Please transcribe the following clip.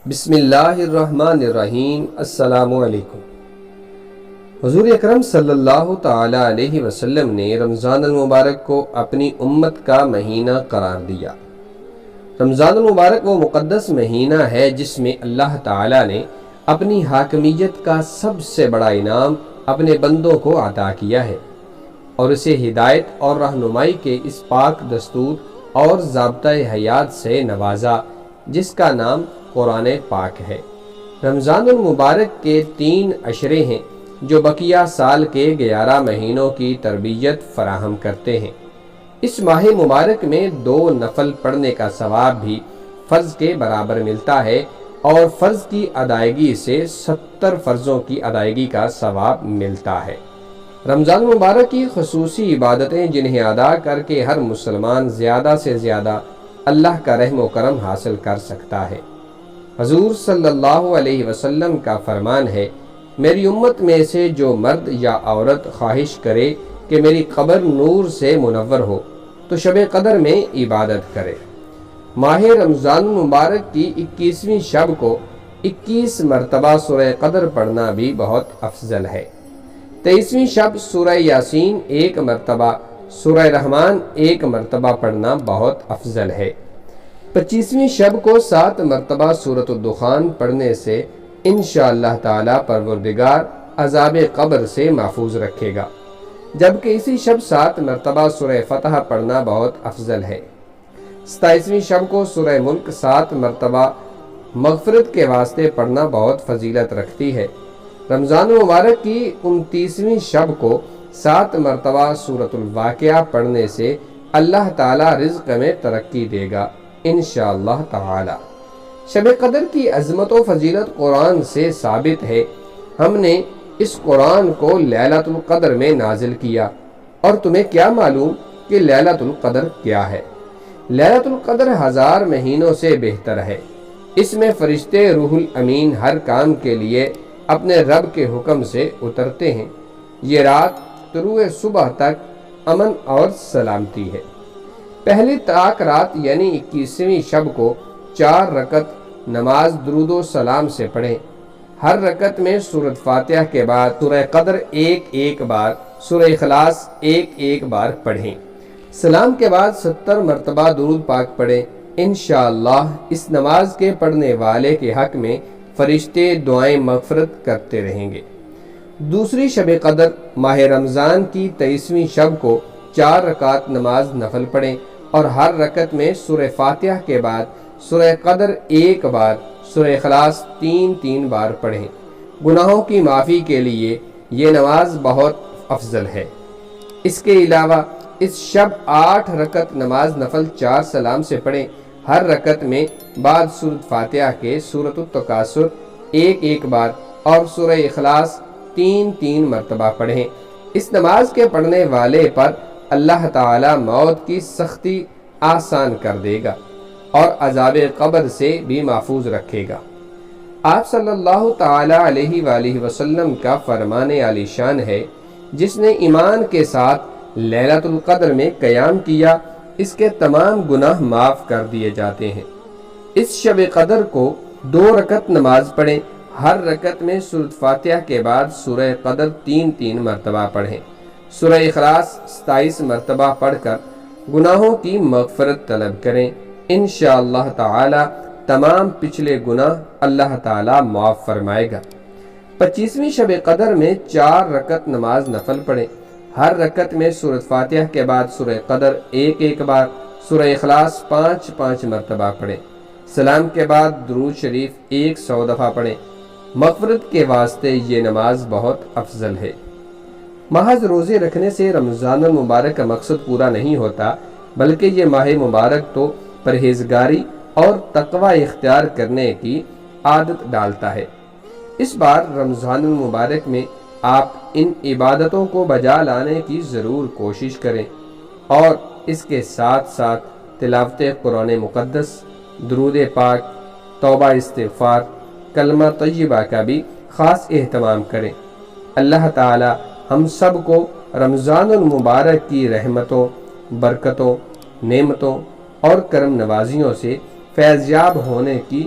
بسم اللہ الرحمن الرحیم۔ السلام علیکم۔ حضور اکرم صلی اللہ تعالی علیہ وسلم نے رمضان المبارک کو اپنی امت کا مہینہ قرار دیا۔ رمضان المبارک وہ مقدس مہینہ ہے جس میں اللہ تعالی نے اپنی حاکمیت کا سب سے بڑا انعام اپنے بندوں کو عطا کیا ہے اور اسے ہدایت اور رہنمائی کے اس پاک دستور اور ضابطۂ حیات سے نوازا جس کا نام قرآن پاک ہے۔ رمضان المبارک کے 3 عشرے ہیں جو بقیہ سال کے 11 مہینوں کی تربیت فراہم کرتے ہیں۔ اس ماہ مبارک میں 2 نفل پڑھنے کا ثواب بھی فرض کے برابر ملتا ہے اور فرض کی ادائیگی سے 70 فرضوں کی ادائیگی کا ثواب ملتا ہے۔ رمضان مبارک کی خصوصی عبادتیں جنہیں ادا کر کے ہر مسلمان زیادہ سے زیادہ اللہ کا رحم و کرم حاصل کر سکتا ہے۔ حضور صلی اللہ علیہ وسلم کا فرمان ہے، میری امت میں سے جو مرد یا عورت خواہش کرے کہ میری قبر نور سے منور ہو تو شب قدر میں عبادت کرے۔ ماہ رمضان المبارک کی 21ویں شب کو 21 مرتبہ سورہ قدر پڑھنا بھی بہت افضل ہے۔ 23ویں شب سورہ یاسین 1 مرتبہ، سورہ رحمان 1 مرتبہ پڑھنا بہت افضل ہے۔ 25ویں شب کو 7 مرتبہ سورۃ الدخان پڑھنے سے انشاءاللہ تعالی پروردگار عذاب قبر سے محفوظ رکھے گا، جبکہ اسی شب 7 مرتبہ سورہ فتح پڑھنا بہت افضل ہے۔ 27ویں شب کو سورہ ملک 7 مرتبہ مغفرت کے واسطے پڑھنا بہت فضیلت رکھتی ہے۔ رمضان مبارک کی 29ویں شب کو 7 مرتبہ سورۃ الواقعہ پڑھنے سے اللہ تعالی رزق میں ترقی دے گا انشاءاللہ تعالی۔ شب قدر کی عظمت و فضیلت قرآن سے ثابت ہے۔ ہم نے اس قرآن کو لیلۃ القدر میں نازل کیا، اور تمہیں کیا معلوم کہ لیلۃ القدر کیا ہے؟ لیلۃ القدر 1000 مہینوں سے بہتر ہے۔ اس میں فرشتے روح الامین ہر کام کے لیے اپنے رب کے حکم سے اترتے ہیں۔ یہ رات طلوع صبح تک امن اور سلامتی ہے۔ پہلی طاق رات یعنی 21ویں شب کو 4 رکعت نماز درود و سلام سے پڑھیں۔ ہر رکعت میں سورۃ فاتحہ کے بعد سورہ قدر 1 بار، سورہ اخلاص 1 بار پڑھیں۔ سلام کے بعد 70 مرتبہ درود پاک پڑھیں۔ انشاءاللہ اس نماز کے پڑھنے والے کے حق میں فرشتے دعائیں مغفرت کرتے رہیں گے۔ دوسری شب قدر ماہ رمضان کی 23ویں شب کو 4 رکعت نماز نفل پڑھیں اور ہر رکعت میں سورہ فاتحہ کے بعد سورہ قدر 1 بار، سورہ اخلاص 3 بار پڑھیں۔ گناہوں کی معافی کے لیے یہ نماز بہت افضل ہے۔ اس کے علاوہ اس شب 8 رکعت نماز نفل 4 سلام سے پڑھیں۔ ہر رکعت میں بعد سورۃ فاتحہ کے سورۃ التکاثر 1 بار اور سورہ اخلاص 3 مرتبہ پڑھیں۔ اس نماز کے پڑھنے والے پر اللہ تعالی موت کی سختی آسان کر دے گا اور عذاب قبر سے بھی محفوظ رکھے گا۔ آپ صلی اللہ تعالی علیہ وآلہ وسلم کا فرمان عالی شان ہے، جس نے ایمان کے ساتھ لیلۃ القدر میں قیام کیا اس کے تمام گناہ معاف کر دیے جاتے ہیں۔ اس شب قدر کو 2 رکعت نماز پڑھیں۔ ہر رکعت میں سورۃ فاتحہ کے بعد سورہ قدر 3 مرتبہ پڑھیں۔ سورہ اخلاص 27 مرتبہ پڑھ کر گناہوں کی مغفرت طلب کریں۔ انشاءاللہ تعالی تمام پچھلے گناہ اللہ تعالی معاف فرمائے گا۔ 25ویں شب قدر میں 4 رکعت نماز نفل پڑھیں۔ ہر رکعت میں سورۃ فاتحہ کے بعد سورہ قدر 1 بار، سورہ اخلاص 5 مرتبہ پڑھیں۔ سلام کے بعد درود شریف 100 دفعہ پڑھیں۔ مغفرت کے واسطے یہ نماز بہت افضل ہے۔ محض روزے رکھنے سے رمضان المبارک کا مقصد پورا نہیں ہوتا، بلکہ یہ ماہ مبارک تو پرہیزگاری اور تقوی اختیار کرنے کی عادت ڈالتا ہے۔ اس بار رمضان المبارک میں آپ ان عبادتوں کو بجا لانے کی ضرور کوشش کریں اور اس کے ساتھ ساتھ تلاوت قرآن مقدس، درود پاک، توبہ استغفار، کلمہ طیبہ کا بھی خاص اہتمام کریں۔ اللہ تعالی ہم سب کو رمضان المبارک کی رحمتوں، برکتوں، نعمتوں اور کرم نوازیوں سے فیض یاب ہونے کی